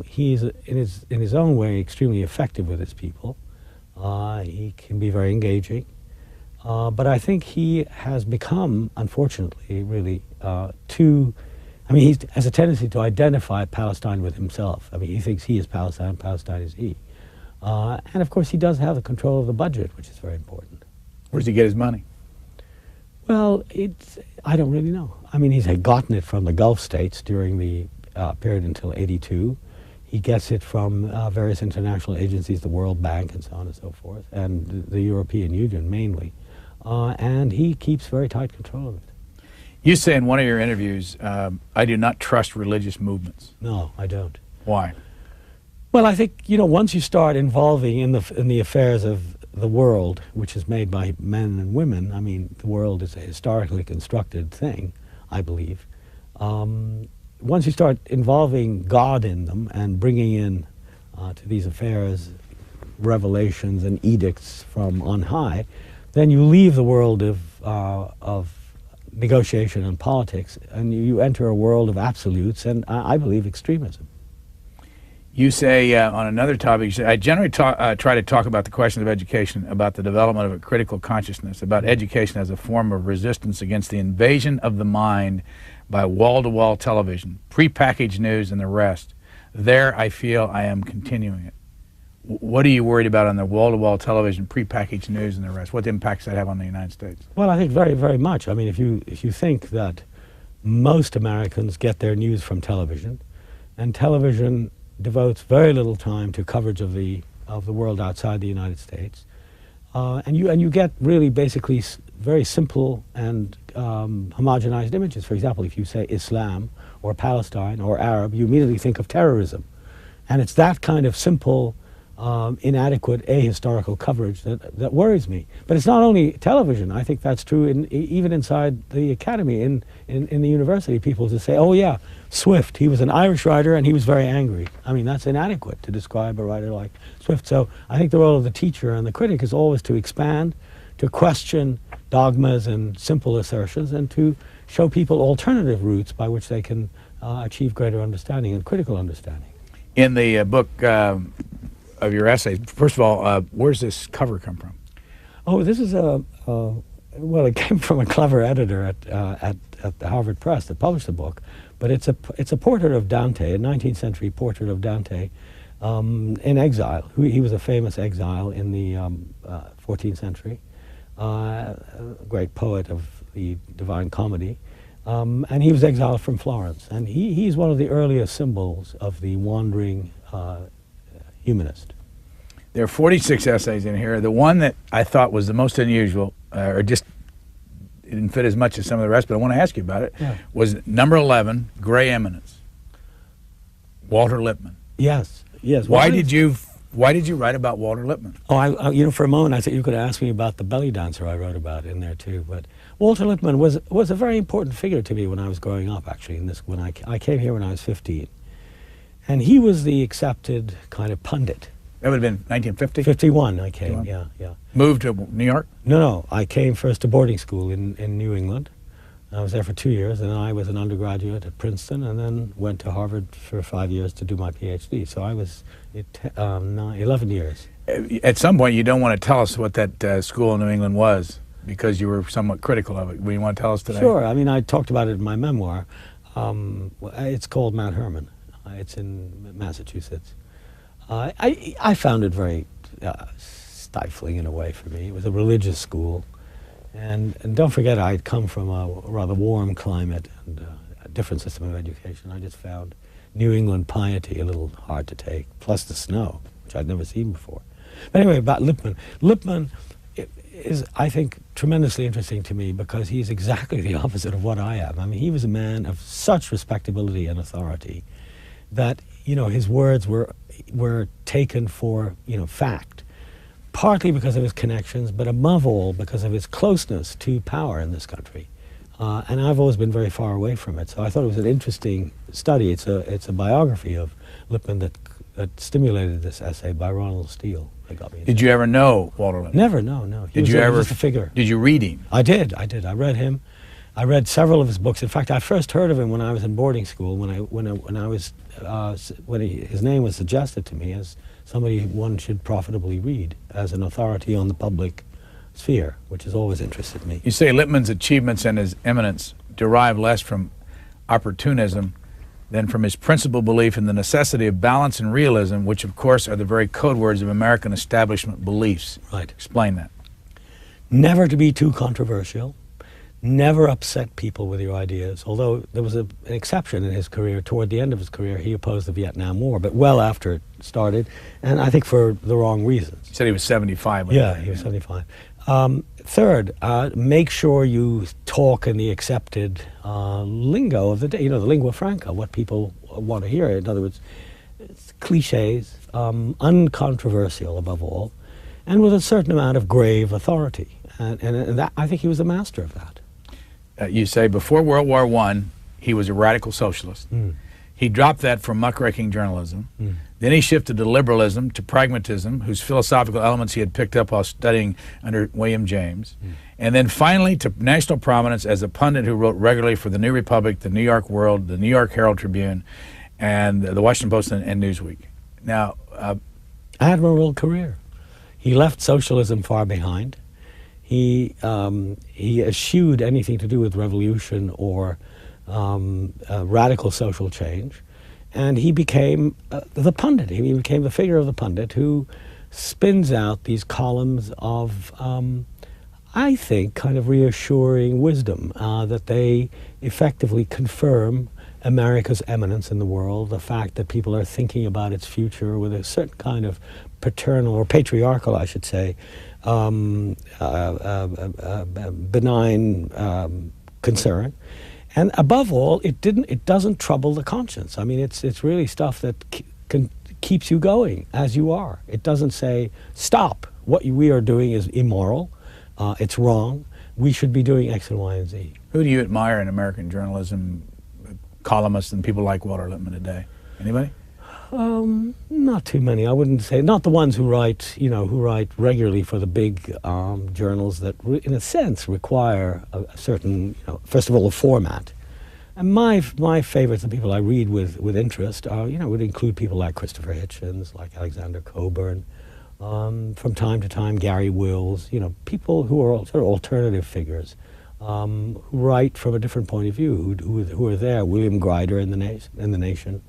He's in his own way extremely effective with his people. He can be very engaging, but I think he has become, unfortunately, really he has a tendency to identify Palestine with himself. I mean, he thinks he is Palestine, Palestine is he. And of course, he does have the control of the budget, which is very important. Where does he get his money? Well, I don't really know. I mean, he's gotten it from the Gulf states during the period until '82. He gets it from various international agencies, the World Bank and so on and so forth, and the European Union mainly. And he keeps very tight control of it. You say in one of your interviews, I do not trust religious movements. No, I don't. Why? Well, I think, once you start involving in the affairs of the world, which is made by men and women, I mean, the world is a historically constructed thing, I believe. Once you start involving God in them and bringing in to these affairs revelations and edicts from on high, then you leave the world of negotiation and politics, and you enter a world of absolutes and, I believe, extremism. You say on another topic, you say, I generally try to talk about the question of education, about the development of a critical consciousness, about education as a form of resistance against the invasion of the mind by wall-to-wall television, prepackaged news, and the rest. There, I feel I am continuing it. What are you worried about on the wall-to-wall television, prepackaged news, and the rest? What impacts that have on the United States? Well, I think very, very much. I mean, if you think that most Americans get their news from television, and television devotes very little time to coverage of the world outside the United States, and you get really basically very simple and homogenized images. For example, if you say Islam or Palestine or Arab, you immediately think of terrorism, and it's that kind of simple, inadequate ahistorical coverage that worries me. But it's not only television. I think that's true even inside the academy, in the university. People just say, "Oh yeah, Swift, he was an Irish writer and he was very angry." I mean, that's inadequate to describe a writer like Swift. So I think the role of the teacher and the critic is always to expand, to question dogmas and simple assertions, and to show people alternative routes by which they can achieve greater understanding and critical understanding. In the book of your essays, first of all, where's this cover come from? Oh, this is well, it came from a clever editor at the Harvard Press that published the book. But it's a portrait of Dante, a 19th century portrait of Dante, in exile. He was a famous exile in the 14th century, a great poet of the Divine Comedy. And he was exiled from Florence. And he's one of the earliest symbols of the wandering humanist. There are 46 essays in here. The one that I thought was the most unusual, or just it didn't fit as much as some of the rest, but I want to ask you about it, was number 11, Gray Eminence, Walter Lippmann. Yes, yes. Why did you write about Walter Lippmann? Oh, for a moment I thought you could ask me about the belly dancer I wrote about in there too. But Walter Lippmann was a very important figure to me when I was growing up. Actually, when I came here when I was 15, and he was the accepted kind of pundit. That would have been 1950? 51 I came, 51. yeah. Moved to New York? No, I came first to boarding school in New England. I was there for 2 years, and then I was an undergraduate at Princeton, and then went to Harvard for 5 years to do my PhD. So I was 11 years. At some point, you don't want to tell us what that school in New England was, because you were somewhat critical of it. Will you want to tell us today? Sure. I mean, I talked about it in my memoir. It's called Mount Hermon. It's in Massachusetts. I found it very stifling in a way for me. It was a religious school. And don't forget, I had come from a rather warm climate and a different system of education. I just found New England piety a little hard to take, plus the snow, which I'd never seen before. But anyway, about Lippmann. Lippmann is, I think, tremendously interesting to me because he's exactly the opposite of what I am. I mean, he was a man of such respectability and authority that, his words were taken for, fact. Partly because of his connections, but above all because of his closeness to power in this country. And I've always been very far away from it, so I thought it was an interesting study. It's a biography of Lippmann that stimulated this essay by Ronald Steele. That got me. Did you ever know Walter Lippmann? Never, no. He was just a figure. Did you read him? I did. I read him. I read several of his books. In fact, I first heard of him when I was in boarding school. His name was suggested to me as somebody one should profitably read as an authority on the public sphere, which has always interested me. You say Lippmann's achievements and his eminence derive less from opportunism than from his principal belief in the necessity of balance and realism, which of course are the very code words of American establishment beliefs. Right. Explain that. Never to be too controversial. Never upset people with your ideas, although there was an exception in his career. Toward the end of his career, he opposed the Vietnam War, but well after it started, and I think for the wrong reasons. You said he was 75. Yeah, he was 75. Third, make sure you talk in the accepted lingo of the day, the lingua franca, what people want to hear. In other words, it's cliches, uncontroversial above all, and with a certain amount of grave authority. And that, I think he was a master of that. You say before World War I, he was a radical socialist. He dropped that for muckraking journalism. Then he shifted to liberalism, to pragmatism, whose philosophical elements he had picked up while studying under William James. And then finally to national prominence as a pundit who wrote regularly for the New Republic, the New York World, the New York Herald Tribune, and the Washington Post and Newsweek. Now, admirable career. He left socialism far behind. He eschewed anything to do with revolution or radical social change, and he became the pundit. He became the figure of the pundit who spins out these columns of, I think, kind of reassuring wisdom that they effectively confirm America's eminence in the world, the fact that people are thinking about its future with a certain kind of paternal, or patriarchal, I should say, benign concern, and above all, it doesn't trouble the conscience. I mean, it's really stuff that keeps you going as you are. It doesn't say stop. What we are doing is immoral. It's wrong. We should be doing X and Y and Z. Who do you admire in American journalism, columnists and people like Walter Lippmann today? Anybody? Not too many. I wouldn't say, not the ones who write regularly for the big journals that, in a sense, require a certain, first of all, a format. And my favorites, the people I read with interest, are, would include people like Christopher Hitchens, like Alexander Cockburn, from time to time Gary Wills, people who are sort of alternative figures, who write from a different point of view, who are there. William Grider in the Nation,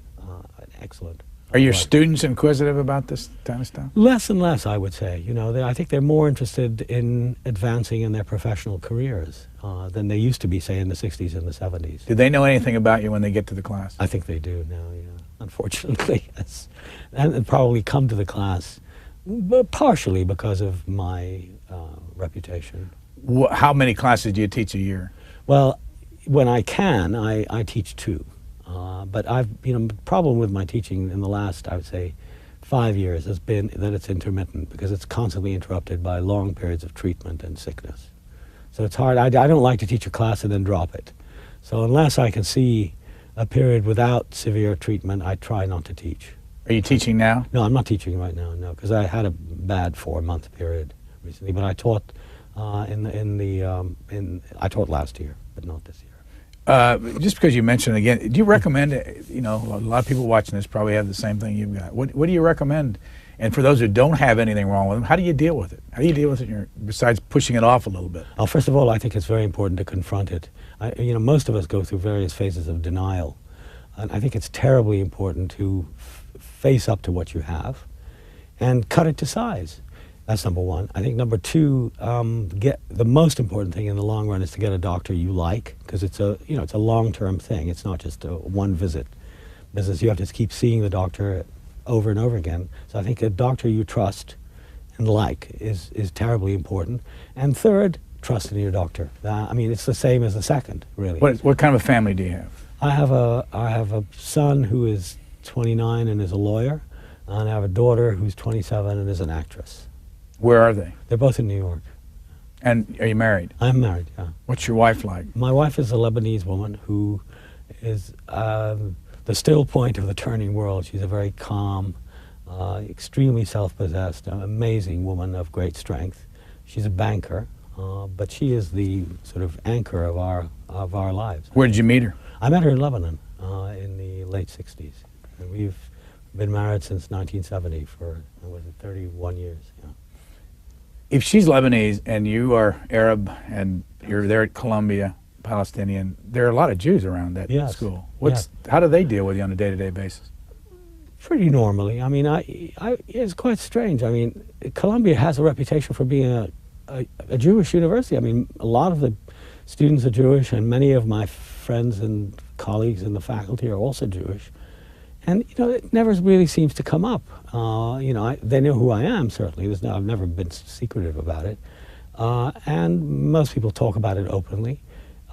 excellent. Are your students inquisitive about this kind of stuff? Less and less, I would say. You know, I think they're more interested in advancing in their professional careers than they used to be, say, in the 60s and the 70s. Do they know anything about you when they get to the class? I think they do now, yeah. Unfortunately, yes. And probably come to the class but partially because of my reputation. How many classes do you teach a year? Well, when I can, I teach 2. But the problem with my teaching in the last, I would say, 5 years has been that it's intermittent because it's constantly interrupted by long periods of treatment and sickness. So it's hard. I don't like to teach a class and then drop it. So unless I can see a period without severe treatment, I try not to teach. Are you teaching now? No, I'm not teaching right now, no, because I had a bad 4-month period recently. But I taught I taught last year, but not this year. Just because you mentioned it again, do you recommend, a lot of people watching this probably have the same thing you've got. What do you recommend? And for those who don't have anything wrong with them, how do you deal with it? How do you deal with it besides pushing it off a little bit? Well, first of all, I think it's very important to confront it. Most of us go through various phases of denial. And I think it's terribly important to face up to what you have and cut it to size. That's number one. I think number two, the most important thing in the long run is to get a doctor you like, because it's a long-term thing. It's not just a one visit business. You have to keep seeing the doctor over and over again. So I think a doctor you trust and like is terribly important. And third, trust in your doctor. It's the same as the second, really. What kind of a family do you have? I have a son who is 29 and is a lawyer, and I have a daughter who's 27 and is an actress. Where are they? They're both in New York. And are you married? I'm married, yeah. What's your wife like? My wife is a Lebanese woman who is the still point of the turning world. She's a very calm, extremely self-possessed, amazing woman of great strength. She's a banker, but she is the sort of anchor of our lives. Where did you meet her? I met her in Lebanon in the late 60s. And we've been married since 1970 for, 31 years. Yeah. If she's Lebanese and you are Arab and you're there at Columbia, Palestinian, there are a lot of Jews around that school. How do they deal with you on a day-to-day basis? Pretty normally. It's quite strange. Columbia has a reputation for being a Jewish university. A lot of the students are Jewish, and many of my friends and colleagues in the faculty are also Jewish. And, it never really seems to come up. They know who I am, certainly. I've never been secretive about it. And most people talk about it openly.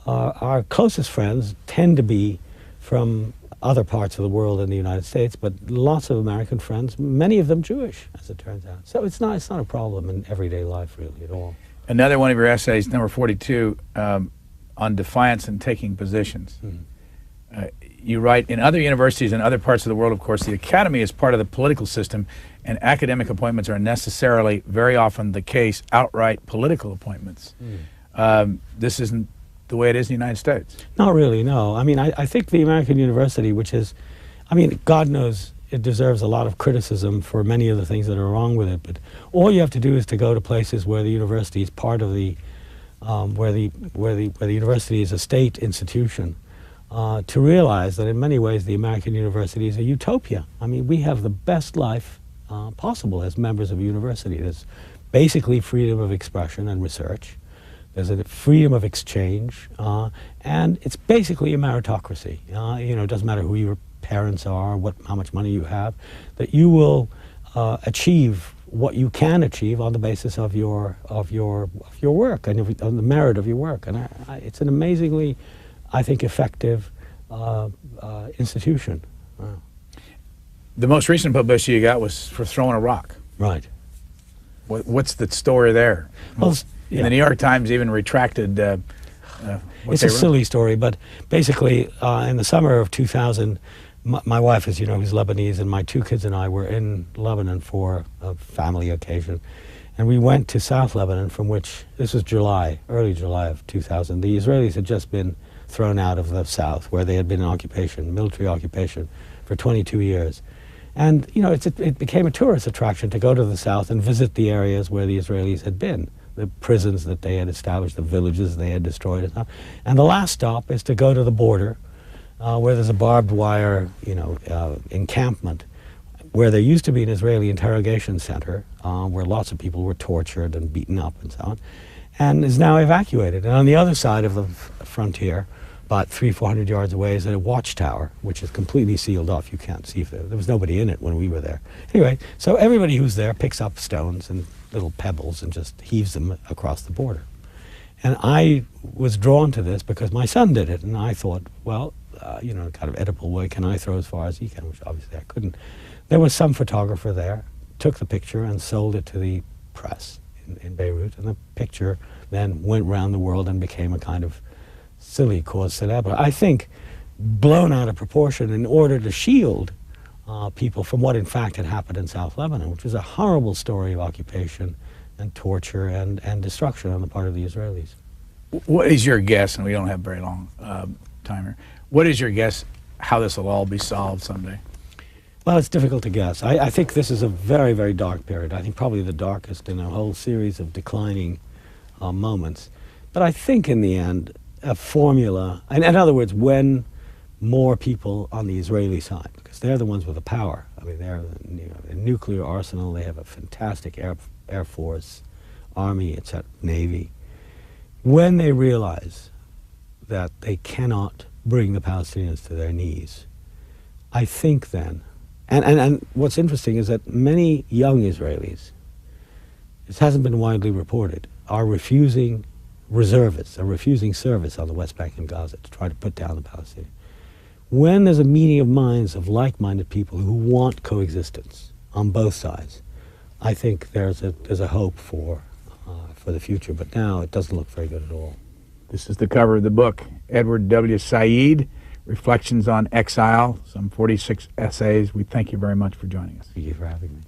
Our closest friends tend to be from other parts of the world in the United States, but lots of American friends, many of them Jewish, as it turns out. So it's not a problem in everyday life, really, at all. Another one of your essays, number 42, on defiance and taking positions. Mm-hmm. You write, in other universities and other parts of the world, of course, the academy is part of the political system, and academic appointments are necessarily, very often the case, outright political appointments. This isn't the way it is in the United States. Not really, no. I think the American university, which is, God knows it deserves a lot of criticism for many of the things that are wrong with it, but all you have to do is to go to places where the university is part of where the university is a state institution, to realize that in many ways the American university is a utopia. We have the best life possible as members of a university. There's basically freedom of expression and research. There's a freedom of exchange, and it's basically a meritocracy. It doesn't matter who your parents are, how much money you have, that you will achieve what you can achieve on the basis of your work and on the merit of your work. And it's an amazingly, I think, effective institution. Wow. The most recent publicity you got was for throwing a rock. Right. What's the story there? Well, the New York Times even retracted. It's a silly story, but basically, in the summer of 2000, my wife, as you know, is Lebanese, and my 2 kids and I were in Lebanon for a family occasion. And we went to South Lebanon, from which, this was early July of 2000. The Israelis had just been thrown out of the south, where they had been in military occupation, for 22 years. And, it became a tourist attraction to go to the south and visit the areas where the Israelis had been, the prisons that they had established, the villages they had destroyed and stuff. And the last stop is to go to the border, where there's a barbed wire, encampment. where there used to be an Israeli interrogation center where lots of people were tortured and beaten up and so on, and is now evacuated. And on the other side of the frontier, about 300-400 yards away, is a watchtower, which is completely sealed off. You can't see if there was nobody in it when we were there. Anyway, so everybody who's there picks up stones and little pebbles and just heaves them across the border. And I was drawn to this because my son did it, and I thought, well, you know, in kind of Oedipal way, can I throw as far as he can, which obviously I couldn't. There was some photographer there, took the picture and sold it to the press in Beirut, and the picture then went around the world and became a kind of silly cause célèbre. I think blown out of proportion in order to shield people from what in fact had happened in South Lebanon, which was a horrible story of occupation and torture and destruction on the part of the Israelis. What is your guess, and we don't have very long time here, what is your guess how this will all be solved someday? Well, it's difficult to guess. I think this is a very, very dark period. I think probably the darkest in a whole series of declining moments. But I think in the end, a formula, and in other words, when more people on the Israeli side, because they're the ones with the power. I mean, they're a nuclear arsenal. They have a fantastic air force, army, etc., navy. When they realize that they cannot bring the Palestinians to their knees, I think then, and what's interesting is that many young Israelis, this hasn't been widely reported, are refusing reservists, are refusing service on the West Bank and Gaza to try to put down the Palestinians. When there's a meeting of minds of like-minded people who want coexistence on both sides, I think there's a hope for the future. But now it doesn't look very good at all. This is the cover of the book, Edward W. Said, Reflections on Exile, some 46 essays. We thank you very much for joining us. Thank you for having me.